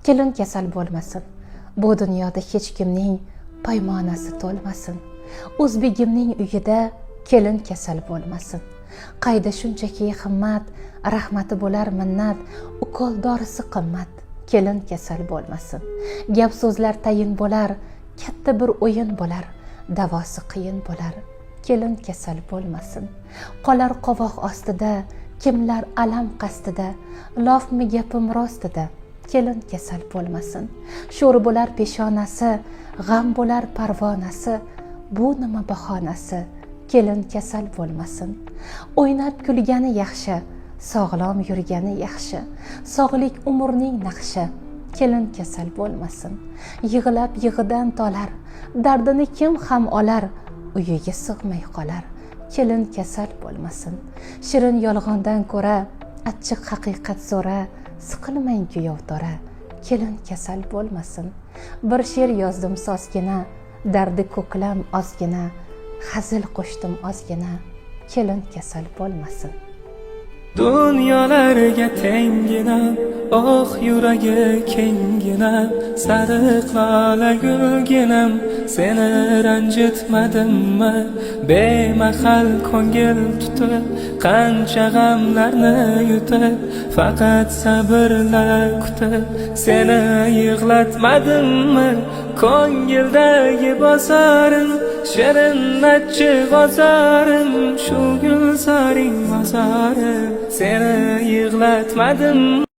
kelin kasal bo'lmasin. Bu dunyoda hech kimning paymonasi to'lmasin. O'zbegimning uyida kelin kasal bo'lmasin. Qayda shunchaki himmat, rahmati bo'lar minnat, ukol dorisi qimmat. Kelin kasal bo'lmasin. Gap so'zlar tayin bo'lar, katta bir o'yin bo'lar, davosi qiyin bo'lar. Kelin kasal bo'lmasin. Qolar qovoq ostida, kimlar alam qasdida, lofmi gapim rostida. Kelin kasal bo'lmasin. Sho'r bo'lar peshonasi, g'am bo'lar parvonasi, bu nima bahonasi? Kelin kasal bo'lmasin. O'ynab kulgani yaxshi, sog'lom yurgani yaxshi, sog'lik umrning naqshi. Kelin kasal bo'lmasin. Yig'lab yig'idan tolar, dardini kim ham olar, uyiga sig'may qolar. Kelin kasal bo'lmasin. Shirin yolg'ondan ko'ra achchiq haqiqat zo'ra, siqilmang kuyov tora. Kelin kasal bo'lmasin. Bir she'r yozdim sozgina, dardi ko'klam ozgina, hazil qo'shdim ozgina. Kelin kasal bo'lmasin. Dunyolarga tengina, oh yuragi kengina, sariq lola gulginam, seni ranjitmadimmi? Bemahal ko'ngil tutib, qancha g'amlarni yutib, faqat sabrla kutib, seni yig'latmadimmi? Ko'ngildagi bozorim, shirin achchiq ozorim, shu gulzoring bozori, seni yig'latmadim.